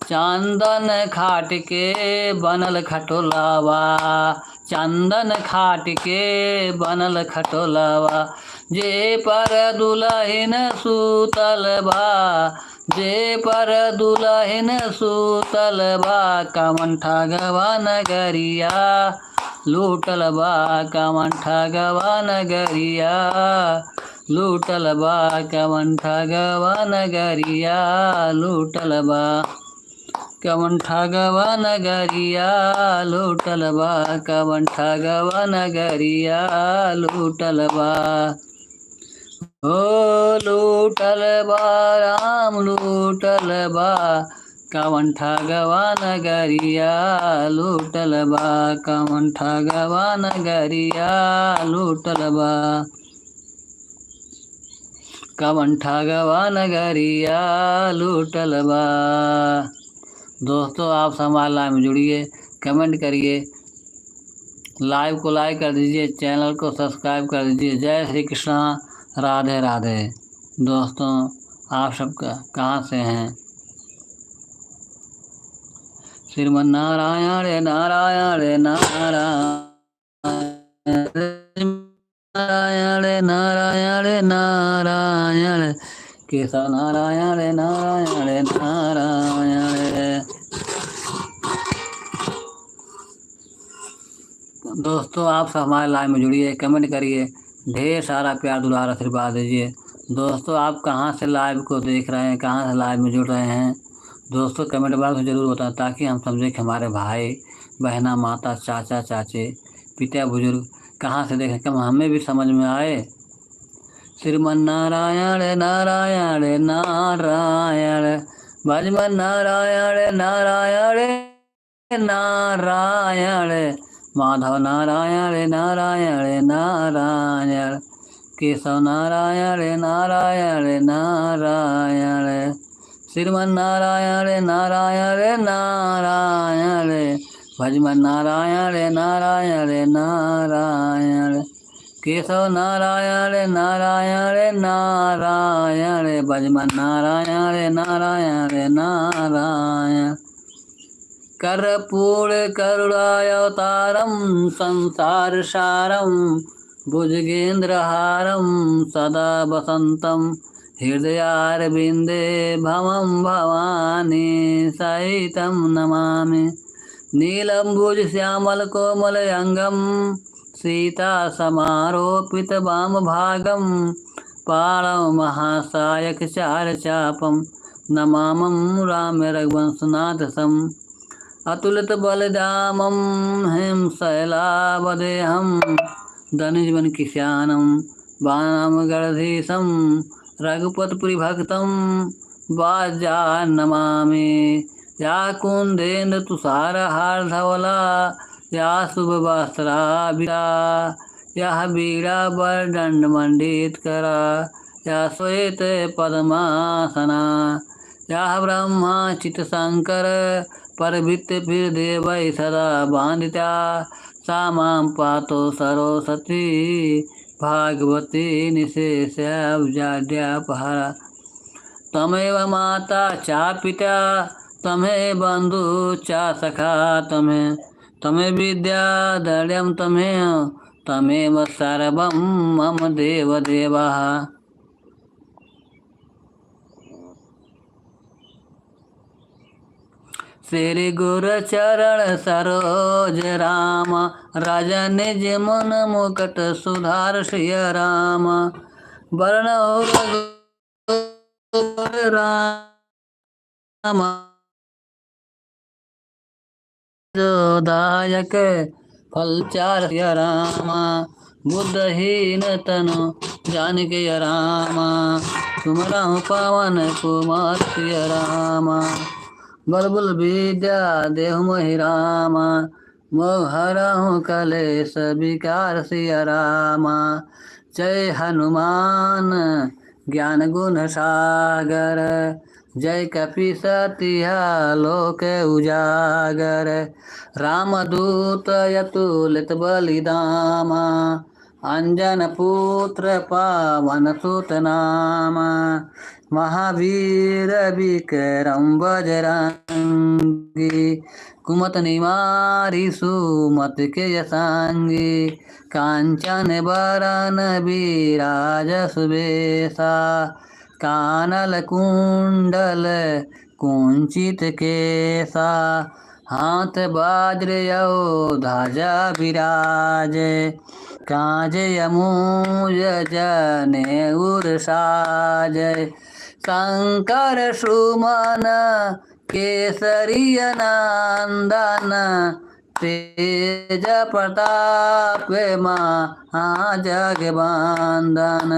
चंदन खाट के बनल खटोलावा, चंदन खाट के बनल खटोलावा, जे पर दुलहिन सूतल बा, जे पर दुलहिन सूतल बा, कवन ठगवा नगरिया लूटल बा, कवन ठगवा नगरिया लूटल बा, कवन ठगवा नगरिया लूटल बा, कवन ठगवा नगरिया लूटल बा, कवन ठगवा नगरिया लूटल बा। ओ लूटल बा राम लूटल बा, कवन ठगवा नगरिया लूटल बा, कवन ठगवा नगरिया लूटल बा, कवन ठगवा नगरिया लूटल बा। दोस्तों आप हमारे लाइव में जुड़िए, कमेंट करिए, लाइव को लाइक कर दीजिए, चैनल को सब्सक्राइब कर दीजिए। जय श्री कृष्णा, राधे राधे। दोस्तों आप सबका कहाँ से हैं? श्रीमन नारायण नारायण नारायण नारायण नारायण, केशव नारायण नारायण नारायण। दोस्तों आप सब हमारे लाइव में जुड़िए, कमेंट करिए, ढेर सारा प्यार दुलार आशीर्वाद दीजिए। दोस्तों आप कहाँ से लाइव को देख रहे हैं, कहाँ से लाइव में जुड़ रहे हैं? दोस्तों कमेंट बॉक्स में ज़रूर बताएं, ताकि हम समझें कि हमारे भाई बहना माता चाचा चाचे पिता बुजुर्ग कहाँ से देखें, कम हमें भी समझ में आए। श्रीमन नारायण नारायण नारायण, भजमन नारायण नारायण नारायण, माधव नारायण नारायण नारायण, केशव नारायण नारायण नारायण, श्रीमन नारायण नारायण नारायण, भजमन नारायण नारायण नारायण, केशव नारायण नारायण नारायण, भजमन नारायण नारायण नारायण, कर्पूर करुणावतारम संसार सारम, भुजगेन्द्रहारम सदा वसंतम, हृदयारविंदे भवं भवानी सहितं नमामि, नीलम्बुज श्यामल कोमल अंगम, सीता समारोपित वामभागं, पाणौ महासायक चार चापम, नमामं राम रघुवंशनाथसम, अतुलित बलिदामं हिम शैलावदेहं, धनुजवन किशानं वानरगणधीशं, रघुपतिप्रिय भक्तं वाजा नमामि, या कुन्देन्द्र तुषारहार धवला, या शुभवस्त्राभिरा, या वीणा वरदंड मंडित करा, या श्वेत पद्मासना, या ब्रह्मा चित शंकर परवृत्ति फिर देवै सदा बांधिता, सा मां पातो सरस्वती भागवती निशेषाब्जाड्यापहरा, तमेव माता चा पिता तमेव बंधु चा सखा, तमेव विद्या द्रव्यं तमेव सर्वं मम देवदेवः। श्री गुरु चरण सरोज राम, राजा निज मन मुकुट सुधार सिय राम, वर्णौ रघुवर राम दायक फल चार सिय राम, बुद्धहीन तनु जानिके राम, तुमरहु पवन कुमार सिय राम, बलबुल विद्या देहु मोहि राम, मोहरहु कलेश विकार सिय राम, जय हनुमान ज्ञान गुण सागर, जय कपीसतिहा लोक उजागर, रामदूत अतुलित बलिदामा, अंजन पुत्र पावन सुत नाम, महावीर विक्रम बजरंगी, कुमत निवारी सुमत के यसांगी, कांचन बरन विराज सुबेसा, कानल कुंडल कुंचित केसा, हाथ वज्र ध्वजा विराजे, कांजे यमूज जनेऊर साजय, शंकर सुमन केसरी नंदन, तेज प्रताप महाजगवंदन,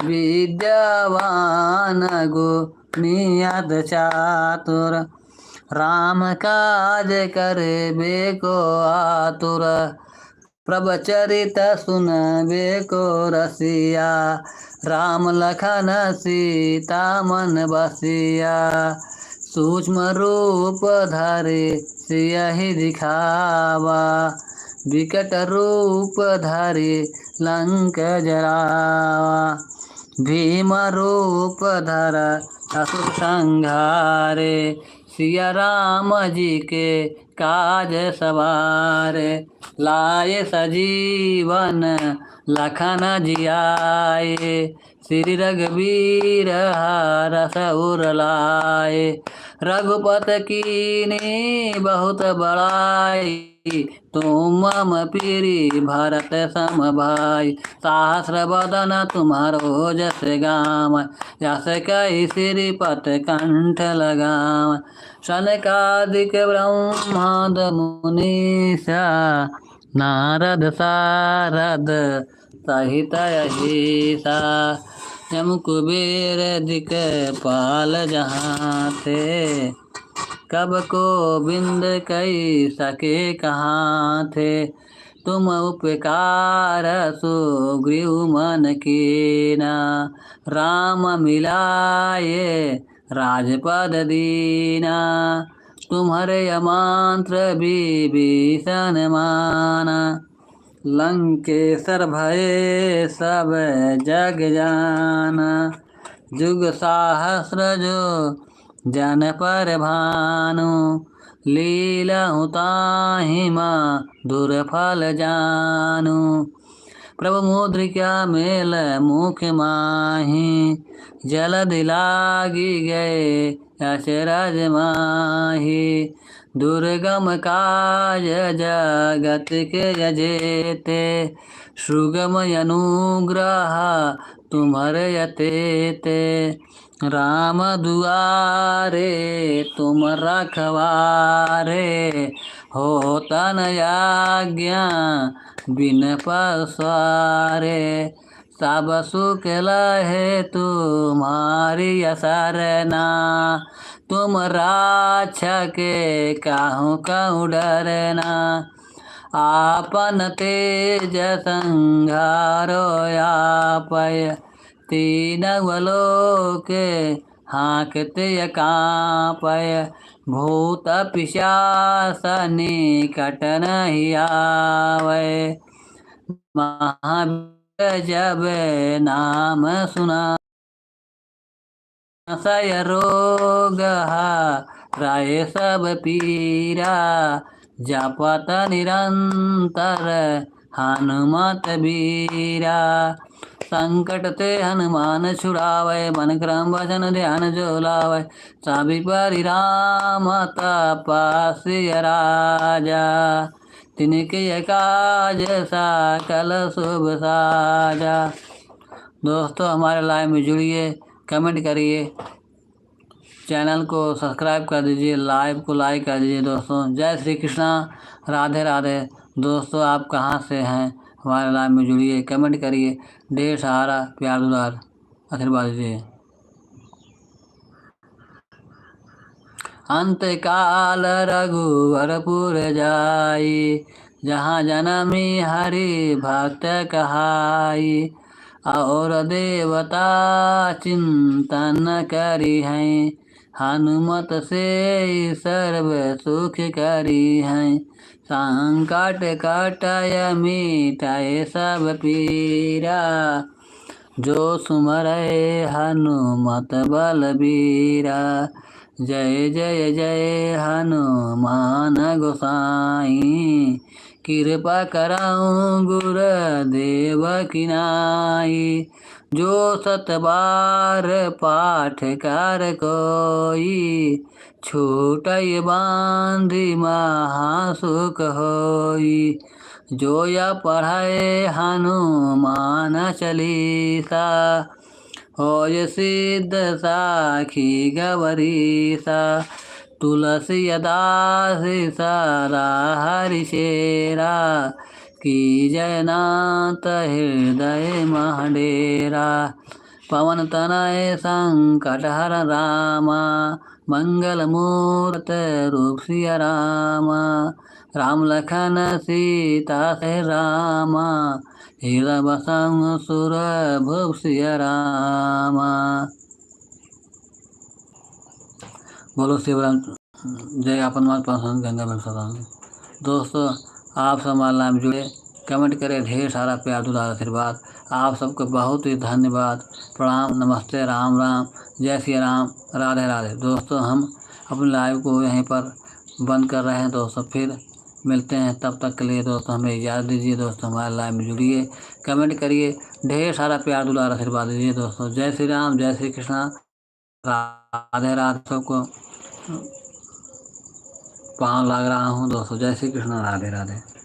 विद्यावान गुणियत चातुर, राम काज करबे को आतुर, प्रभचरित सुनबे को रसिया, राम लखन सीता मन बसिया, सूक्ष्म रूप धरे सियहि दिखावा, विकट रूप धरे लंक जरावा, भीम रूप धर असुर संहारे, सिया राम जी के काज सवारे, लाए सजीवन लखन जियाए, श्री रघुवीर हरष उर लाए, रघुपति कीन्ही बहुत बड़ाई, तुम मम प्रिय भरत सम भाई, सहस्र बदन तुम्हारो जस गाम, यस कहि श्रीपत कंठ लगाम, सनकादिक ब्रह्माद मुनीसा, नारद सारद सहित अहिसा, यम कुबेर दिक पाल जहाँ थे, कब को बिंद कई सके कहाँ थे, तुम उपकार सुग्रीव मन कीना, राम मिलाए राजपद दीना, तुम्हारे मंत्र विभीषण माना, लंकेश्वर भये सब जग जाना, जुग सहस्र जो जन पर भानु, लीला ताहि मधुर फल जानु, प्रभु मुद्रिका मेल मुख माहि, जलधि लागी गए अचरज माहि, दुर्गम काज जगत के जेते, सुगम अनुग्रह तुम्हारे अतेते, राम दुआरे तुम रखवारे, हो तन आज्ञा बिन पसारे, सब सुख लहे तुम्हारी असरना, तुम रक्षक काहू कहूँ डरना, आपन तेज संहारो आपय, तीनों लोक हाँकते कांपय, भूत पिशाच निकट नहीं आवै, महावीर जब नाम सुना, सय रोग हराय सब पीरा, जपत निरंतर हनुमत बीरा, संकट ते हनुमान छुड़ावै, मन क्रम वचन ध्यान जो लावै, सभी पर राम तपस्वी राजा, तिनके काज सकल शुभ साजा। दोस्तों हमारे लाइव में जुड़िए, कमेंट करिए, चैनल को सब्सक्राइब कर दीजिए, लाइव को लाइक कर दीजिए। दोस्तों जय श्री कृष्णा, राधे राधे। दोस्तों आप कहाँ से हैं, हमारे लाइव में जुड़िए, कमेंट करिए, ढेर सारा प्यार दुलार आशीर्वाद दीजिए। अंत काल रघुवरपुर जाई, जहाँ जनमी हरि भक्त कहाई, और देवता चिंतन करी हैं, हनुमत से सर्व सुख करी हैं, संकट कटय मिटाए सब पीरा, जो सुमरै हनुमत बलबीरा, जय जय जय हनुमान गोसाई, कृपा कराऊं गुरुदेव की नाई, जो सत बार पाठ कर कोई, छूटय बांधि महासुख होई, जो या पढ़े हनुमान चालीसा, होय सिद्ध साखी गौरीसा, तुलसी दास सदा हरिशेरा, की जयनाथ हृदय महडेरा, पवन तनय संकट हर रामा, मंगल मूर्त रूप सिया रामा, राम लखन सीता से रामा, हृदय बसंग सुर भूप सिया रामा। बोलो शिवराम जय, अपन माल पसंद गंगा में सदा। दोस्तों आप सब हमारे नाम जुड़े, कमेंट करें, ढेर सारा प्यार दुलार आशीर्वाद। आप सबको बहुत ही धन्यवाद, प्रणाम, नमस्ते, राम राम, जय श्री राम, राधे राधे। दोस्तों हम अपने लाइव को यहीं पर बंद कर रहे हैं। दोस्तों फिर मिलते हैं, तब तक के लिए दोस्तों हमें इजाज़त दीजिए। दोस्तों हमारे लाइव में जुड़िए, कमेंट करिए, ढेर सारा प्यार दुलार आशीर्वाद दीजिए। दोस्तों जय श्री राम, जय श्री कृष्णा, राधे राधे। सबको पाँव लग रहा हूँ दोस्तों, जय श्री कृष्ण, राधे राधे।